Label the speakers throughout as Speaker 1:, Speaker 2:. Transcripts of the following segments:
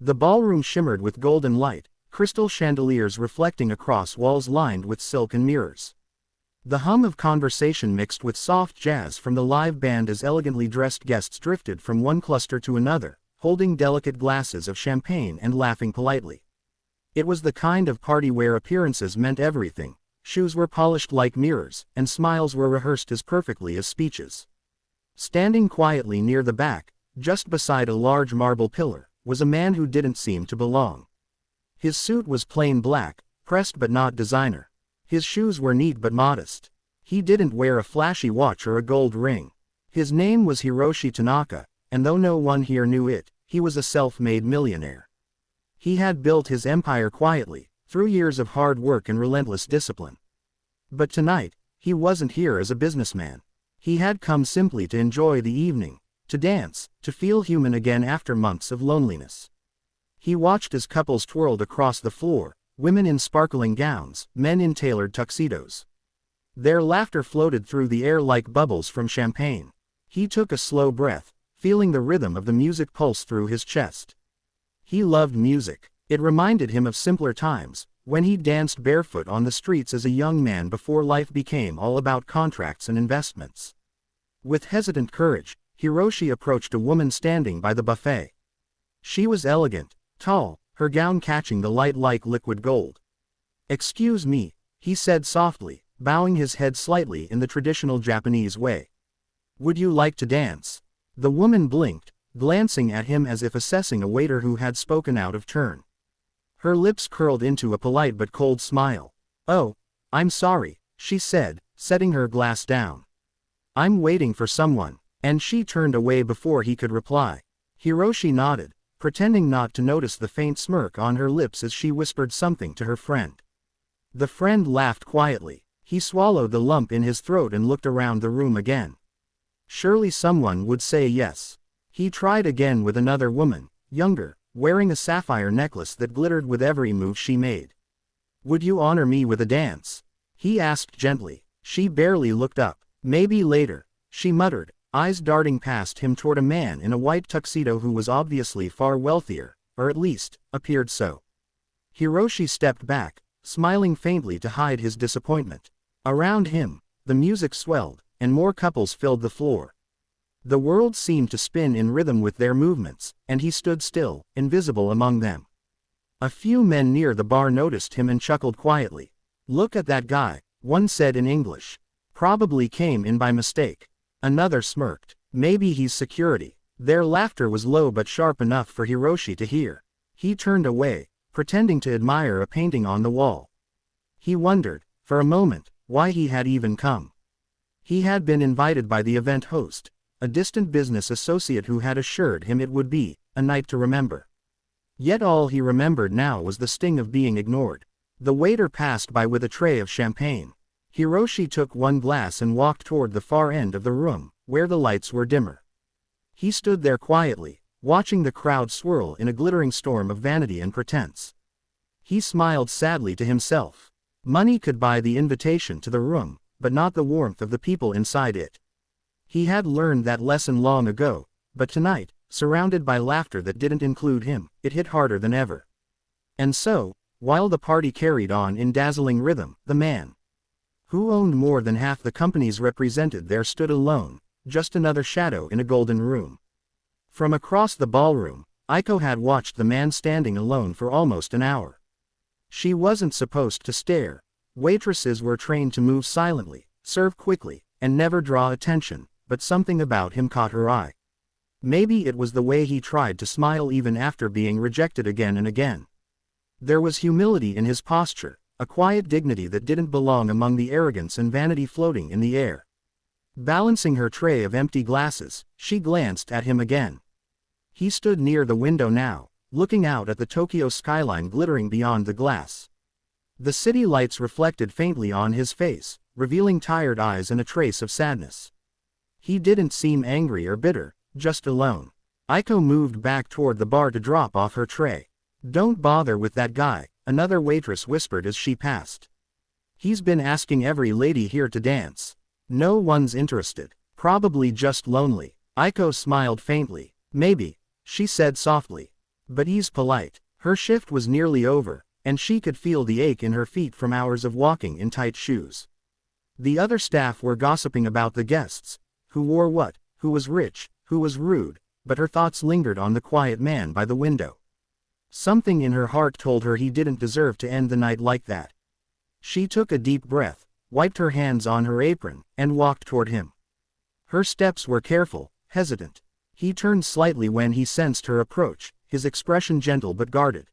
Speaker 1: The ballroom shimmered with golden light, crystal chandeliers reflecting across walls lined with silken mirrors. The hum of conversation mixed with soft jazz from the live band as elegantly dressed guests drifted from one cluster to another, holding delicate glasses of champagne and laughing politely. It was the kind of party where appearances meant everything. Shoes were polished like mirrors, and smiles were rehearsed as perfectly as speeches. Standing quietly near the back, just beside a large marble pillar, was a man who didn't seem to belong. His suit was plain black, pressed but not designer. His shoes were neat but modest. He didn't wear a flashy watch or a gold ring. His name was Hiroshi Tanaka, and though no one here knew it, he was a self-made millionaire. He had built his empire quietly, through years of hard work and relentless discipline. But tonight, he wasn't here as a businessman. He had come simply to enjoy the evening, to dance, to feel human again after months of loneliness. He watched as couples twirled across the floor, women in sparkling gowns, men in tailored tuxedos. Their laughter floated through the air like bubbles from champagne. He took a slow breath, feeling the rhythm of the music pulse through his chest. He loved music. It reminded him of simpler times, when he danced barefoot on the streets as a young man before life became all about contracts and investments. With hesitant courage, Hiroshi approached a woman standing by the buffet. She was elegant, tall, her gown catching the light like liquid gold. "Excuse me," he said softly, bowing his head slightly in the traditional Japanese way. "Would you like to dance?" The woman blinked, glancing at him as if assessing a waiter who had spoken out of turn. Her lips curled into a polite but cold smile. "Oh, I'm sorry," she said, setting her glass down. "I'm waiting for someone," and she turned away before he could reply. Hiroshi nodded, pretending not to notice the faint smirk on her lips as she whispered something to her friend. The friend laughed quietly. He swallowed the lump in his throat and looked around the room again. Surely someone would say yes. He tried again with another woman, younger, wearing a sapphire necklace that glittered with every move she made. "Would you honor me with a dance?" he asked gently. She barely looked up. "Maybe later," she muttered, eyes darting past him toward a man in a white tuxedo who was obviously far wealthier, or at least, appeared so. Hiroshi stepped back, smiling faintly to hide his disappointment. Around him, the music swelled, and more couples filled the floor. The world seemed to spin in rhythm with their movements, and he stood still, invisible among them. A few men near the bar noticed him and chuckled quietly. "Look at that guy," one said in English. "Probably came in by mistake." Another smirked. "Maybe he's security." Their laughter was low but sharp enough for Hiroshi to hear. He turned away, pretending to admire a painting on the wall. He wondered, for a moment, why he had even come. He had been invited by the event host, a distant business associate who had assured him it would be a night to remember. Yet all he remembered now was the sting of being ignored. The waiter passed by with a tray of champagne. Hiroshi took one glass and walked toward the far end of the room, where the lights were dimmer. He stood there quietly, watching the crowd swirl in a glittering storm of vanity and pretense. He smiled sadly to himself. Money could buy the invitation to the room, but not the warmth of the people inside it. He had learned that lesson long ago, but tonight, surrounded by laughter that didn't include him, it hit harder than ever. And so, while the party carried on in dazzling rhythm, the man who owned more than half the companies represented there stood alone, just another shadow in a golden room. From across the ballroom, Aiko had watched the man standing alone for almost an hour. She wasn't supposed to stare. Waitresses were trained to move silently, serve quickly, and never draw attention, but something about him caught her eye. Maybe it was the way he tried to smile even after being rejected again and again. There was humility in his posture, a quiet dignity that didn't belong among the arrogance and vanity floating in the air. Balancing her tray of empty glasses, she glanced at him again. He stood near the window now, looking out at the Tokyo skyline glittering beyond the glass. The city lights reflected faintly on his face, revealing tired eyes and a trace of sadness. He didn't seem angry or bitter, just alone. Aiko moved back toward the bar to drop off her tray. "Don't bother with that guy," another waitress whispered as she passed. "He's been asking every lady here to dance. No one's interested. Probably just lonely." Aiko smiled faintly. "Maybe," she said softly. But he's polite. Her shift was nearly over, and she could feel the ache in her feet from hours of walking in tight shoes. The other staff were gossiping about the guests. Who wore what, who was rich, who was rude, but her thoughts lingered on the quiet man by the window. Something in her heart told her he didn't deserve to end the night like that. She took a deep breath, wiped her hands on her apron, and walked toward him. Her steps were careful, hesitant. He turned slightly when he sensed her approach, his expression gentle but guarded.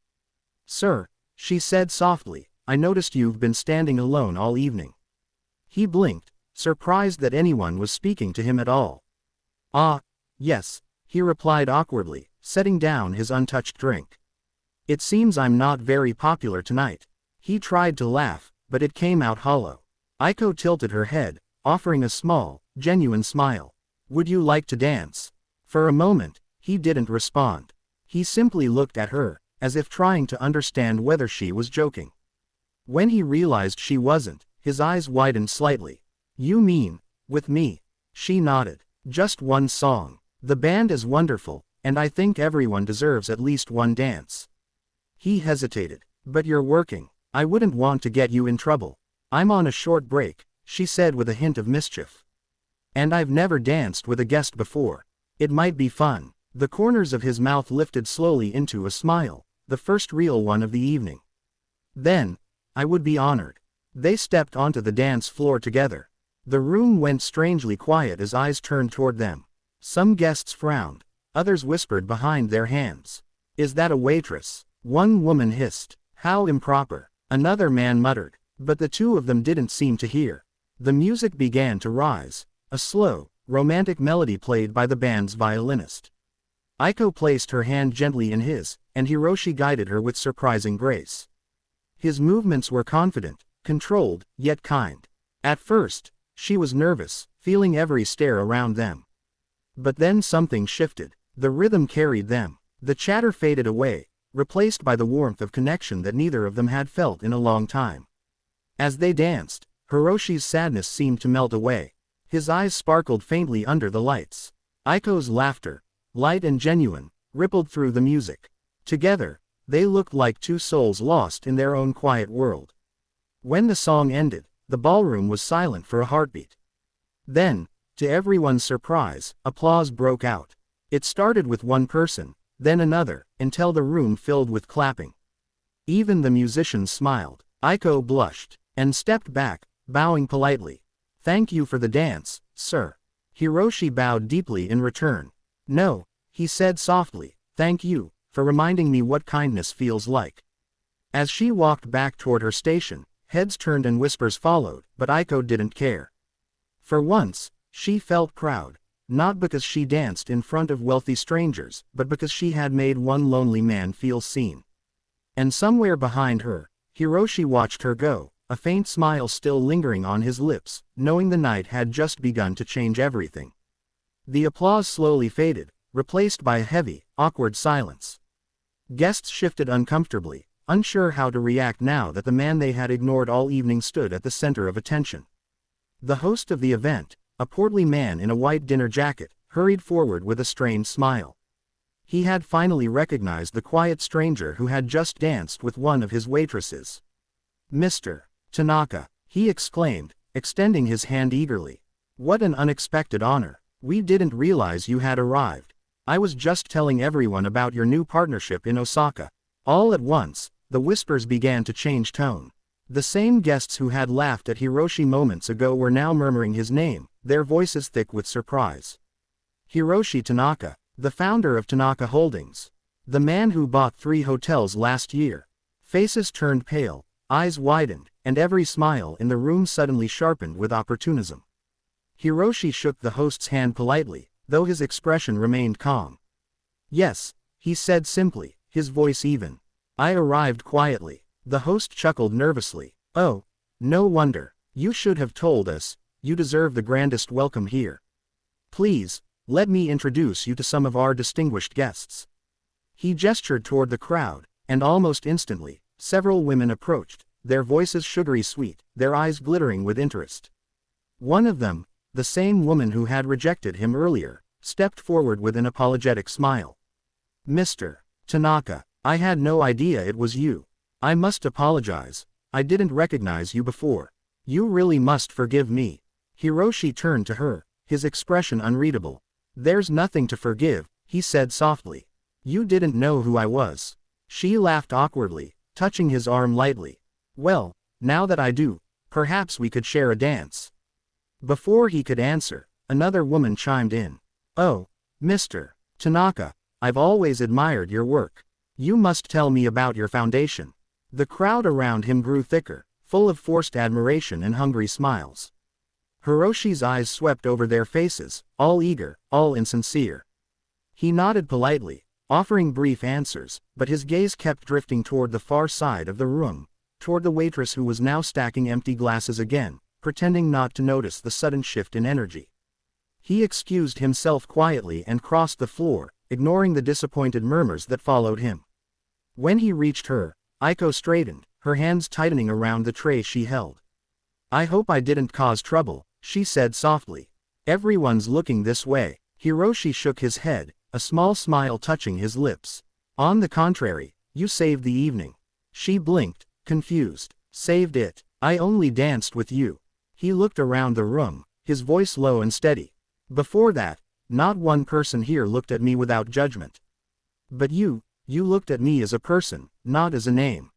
Speaker 1: "Sir," she said softly, "I noticed you've been standing alone all evening." He blinked, surprised that anyone was speaking to him at all. "Ah, yes," he replied awkwardly, setting down his untouched drink. "It seems I'm not very popular tonight." He tried to laugh, but it came out hollow. Aiko tilted her head, offering a small, genuine smile. "Would you like to dance?" For a moment, he didn't respond. He simply looked at her, as if trying to understand whether she was joking. When he realized she wasn't, his eyes widened slightly. "You mean, with me?" She nodded. "Just one song. The band is wonderful, and I think everyone deserves at least one dance." He hesitated. "But you're working. I wouldn't want to get you in trouble." "I'm on a short break," she said with a hint of mischief. "And I've never danced with a guest before. It might be fun." The corners of his mouth lifted slowly into a smile, the first real one of the evening. "Then, I would be honored." They stepped onto the dance floor together. The room went strangely quiet as eyes turned toward them. Some guests frowned, others whispered behind their hands. "Is that a waitress?" One woman hissed. "How improper." Another man muttered, but the two of them didn't seem to hear. The music began to rise. A slow, romantic melody played by the band's violinist. Aiko placed her hand gently in his, and Hiroshi guided her with surprising grace. His movements were confident, controlled, yet kind. At first, she was nervous, feeling every stare around them. But then something shifted. The rhythm carried them. The chatter faded away, replaced by the warmth of connection that neither of them had felt in a long time. As they danced, Hiroshi's sadness seemed to melt away. His eyes sparkled faintly under the lights. Aiko's laughter, light and genuine, rippled through the music. Together, they looked like two souls lost in their own quiet world. When the song ended, the ballroom was silent for a heartbeat. Then, to everyone's surprise, applause broke out. It started with one person, then another, until the room filled with clapping. Even the musicians smiled. Aiko blushed, and stepped back, bowing politely. "Thank you for the dance, sir." Hiroshi bowed deeply in return. "No," he said softly, "thank you, for reminding me what kindness feels like." As she walked back toward her station, heads turned and whispers followed, but Aiko didn't care. For once, she felt proud, not because she danced in front of wealthy strangers, but because she had made one lonely man feel seen. And somewhere behind her, Hiroshi watched her go, a faint smile still lingering on his lips, knowing the night had just begun to change everything. The applause slowly faded, replaced by a heavy, awkward silence. Guests shifted uncomfortably, unsure how to react now that the man they had ignored all evening stood at the center of attention. The host of the event, a portly man in a white dinner jacket, hurried forward with a strained smile. He had finally recognized the quiet stranger who had just danced with one of his waitresses. "Mr. Tanaka," he exclaimed, extending his hand eagerly. "What an unexpected honor. We didn't realize you had arrived. I was just telling everyone about your new partnership in Osaka." All at once, the whispers began to change tone. The same guests who had laughed at Hiroshi moments ago were now murmuring his name, their voices thick with surprise. Hiroshi Tanaka, the founder of Tanaka Holdings. The man who bought 3 hotels last year. Faces turned pale, eyes widened, and every smile in the room suddenly sharpened with opportunism. Hiroshi shook the host's hand politely, though his expression remained calm. "Yes," he said simply, his voice even. "I arrived quietly." The host chuckled nervously. "Oh, no wonder. You should have told us. You deserve the grandest welcome here. Please, let me introduce you to some of our distinguished guests." He gestured toward the crowd, and almost instantly, several women approached, their voices sugary sweet, their eyes glittering with interest. One of them, the same woman who had rejected him earlier, stepped forward with an apologetic smile. "Mr. Tanaka, I had no idea it was you. I must apologize. I didn't recognize you before. You really must forgive me. Hiroshi turned to her, his expression unreadable. There's nothing to forgive, he said softly. You didn't know who I was. She laughed awkwardly, touching his arm lightly. Well, now that I do, perhaps we could share a dance. Before he could answer, another woman chimed in. Oh, Mr. Tanaka, I've always admired your work. You must tell me about your foundation. The crowd around him grew thicker, full of forced admiration and hungry smiles. Hiroshi's eyes swept over their faces, all eager, all insincere. He nodded politely, offering brief answers, but his gaze kept drifting toward the far side of the room, toward the waitress who was now stacking empty glasses again, pretending not to notice the sudden shift in energy. He excused himself quietly and crossed the floor, ignoring the disappointed murmurs that followed him. When he reached her, Aiko straightened, her hands tightening around the tray she held. I hope I didn't cause trouble, she said softly. Everyone's looking this way. Hiroshi shook his head, a small smile touching his lips. On the contrary, you saved the evening. She blinked, confused. Saved it? I only danced with you. He looked around the room, his voice low and steady. Before that, not one person here looked at me without judgment. But you looked at me as a person, not as a name.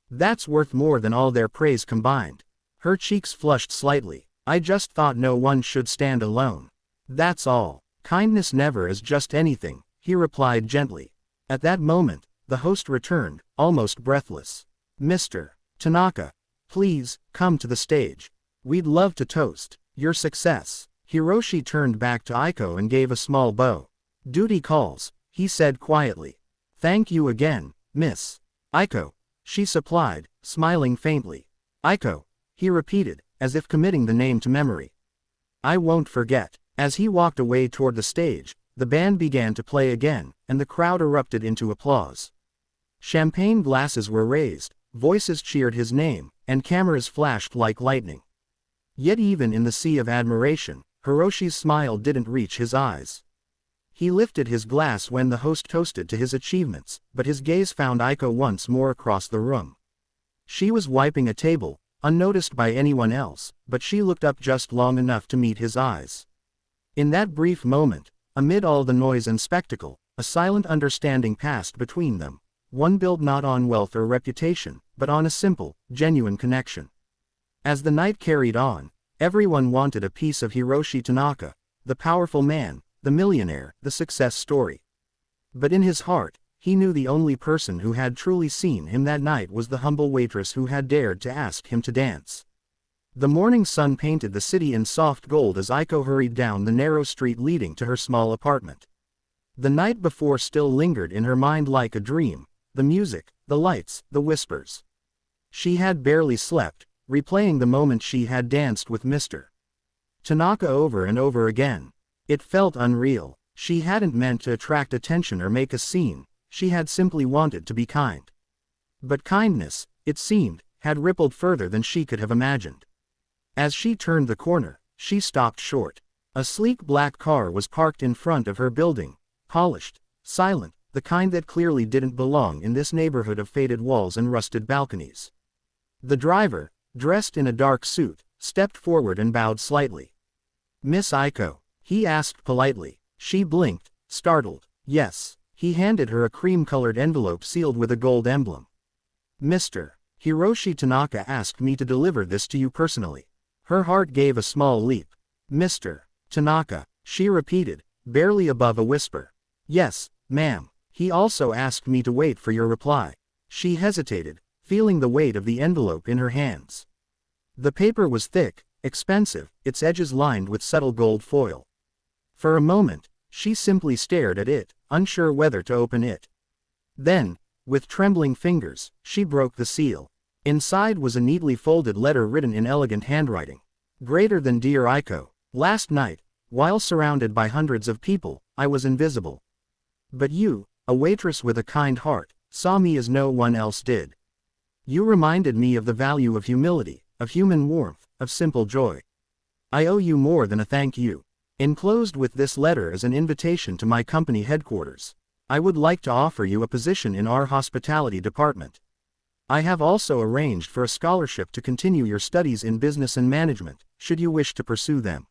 Speaker 1: That's worth more than all their praise combined. Her cheeks flushed slightly. I just thought no one should stand alone. That's all. Kindness never is just anything, he replied gently. At that moment, the host returned, almost breathless. Mr. Tanaka, please, come to the stage. We'd love to toast your success. Hiroshi turned back to Aiko and gave a small bow. Duty calls, he said quietly. Thank you again, Miss Aiko, she supplied, smiling faintly. Aiko, he repeated, as if committing the name to memory. I won't forget. As he walked away toward the stage, the band began to play again, and the crowd erupted into applause. Champagne glasses were raised, voices cheered his name, and cameras flashed like lightning. Yet even in the sea of admiration, Hiroshi's smile didn't reach his eyes. He lifted his glass when the host toasted to his achievements, but his gaze found Aiko once more across the room. She was wiping a table, unnoticed by anyone else, but she looked up just long enough to meet his eyes. In that brief moment, amid all the noise and spectacle, a silent understanding passed between them, one built not on wealth or reputation, but on a simple, genuine connection. As the night carried on, everyone wanted a piece of Hiroshi Tanaka, the powerful man, the millionaire, the success story. But in his heart, he knew the only person who had truly seen him that night was the humble waitress who had dared to ask him to dance. The morning sun painted the city in soft gold as Aiko hurried down the narrow street leading to her small apartment. The night before still lingered in her mind like a dream, the music, the lights, the whispers. She had barely slept, replaying the moment she had danced with Mr. Tanaka over and over again. It felt unreal. She hadn't meant to attract attention or make a scene, she had simply wanted to be kind. But kindness, it seemed, had rippled further than she could have imagined. As she turned the corner, she stopped short. A sleek black car was parked in front of her building, polished, silent, the kind that clearly didn't belong in this neighborhood of faded walls and rusted balconies. The driver, dressed in a dark suit, stepped forward and bowed slightly. Miss Aiko, he asked politely. She blinked, startled. Yes. He handed her a cream-colored envelope sealed with a gold emblem. Mr. Hiroshi Tanaka asked me to deliver this to you personally. Her heart gave a small leap. Mr. Tanaka, she repeated, barely above a whisper. Yes, ma'am. He also asked me to wait for your reply. She hesitated, feeling the weight of the envelope in her hands. The paper was thick, expensive, its edges lined with subtle gold foil. For a moment, she simply stared at it, unsure whether to open it. Then, with trembling fingers, she broke the seal. Inside was a neatly folded letter written in elegant handwriting. Greater than dear Aiko, last night, while surrounded by hundreds of people, I was invisible. But you, a waitress with a kind heart, saw me as no one else did. You reminded me of the value of humility, of human warmth, of simple joy. I owe you more than a thank you. Enclosed with this letter is an invitation to my company headquarters. I would like to offer you a position in our hospitality department. I have also arranged for a scholarship to continue your studies in business and management, should you wish to pursue them.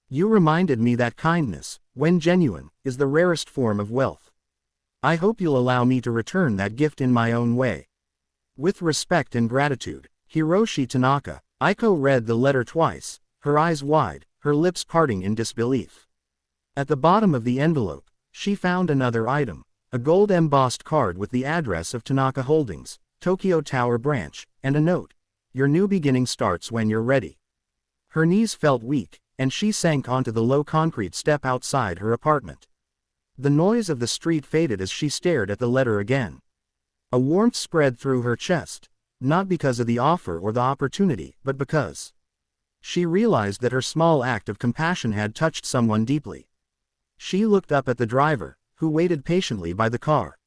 Speaker 1: You reminded me that kindness, when genuine, is the rarest form of wealth. I hope you'll allow me to return that gift in my own way. With respect and gratitude, Hiroshi Tanaka. Aiko read the letter twice, her eyes wide, her lips parting in disbelief. At the bottom of the envelope, she found another item, a gold-embossed card with the address of Tanaka Holdings, Tokyo Tower Branch, and a note. Your new beginning starts when you're ready. Her knees felt weak, and she sank onto the low concrete step outside her apartment. The noise of the street faded as she stared at the letter again. A warmth spread through her chest, not because of the offer or the opportunity, but because she realized that her small act of compassion had touched someone deeply. She looked up at the driver, who waited patiently by the car.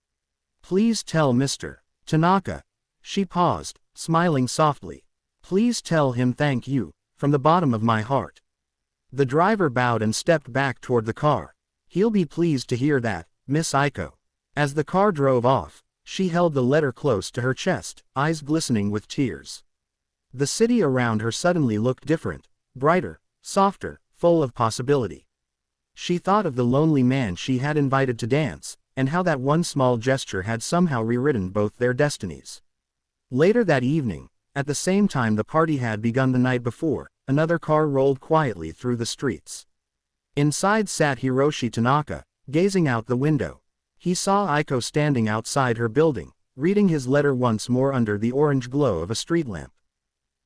Speaker 1: Please tell Mr. Tanaka. She paused, smiling softly. Please tell him thank you, from the bottom of my heart. The driver bowed and stepped back toward the car. He'll be pleased to hear that, Miss Aiko. As the car drove off, she held the letter close to her chest, eyes glistening with tears. The city around her suddenly looked different, brighter, softer, full of possibility. She thought of the lonely man she had invited to dance, and how that one small gesture had somehow rewritten both their destinies. Later that evening, at the same time the party had begun the night before, another car rolled quietly through the streets. Inside sat Hiroshi Tanaka, gazing out the window. He saw Aiko standing outside her building, reading his letter once more under the orange glow of a street lamp.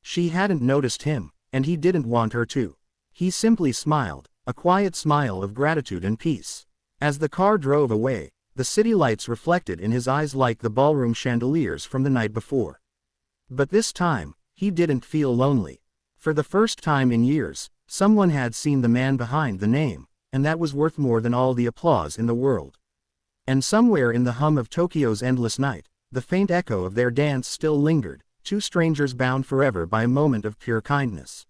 Speaker 1: She hadn't noticed him, and he didn't want her to. He simply smiled, a quiet smile of gratitude and peace. As the car drove away, the city lights reflected in his eyes like the ballroom chandeliers from the night before. But this time, he didn't feel lonely. For the first time in years, someone had seen the man behind the name, and that was worth more than all the applause in the world. And somewhere in the hum of Tokyo's endless night, the faint echo of their dance still lingered, two strangers bound forever by a moment of pure kindness.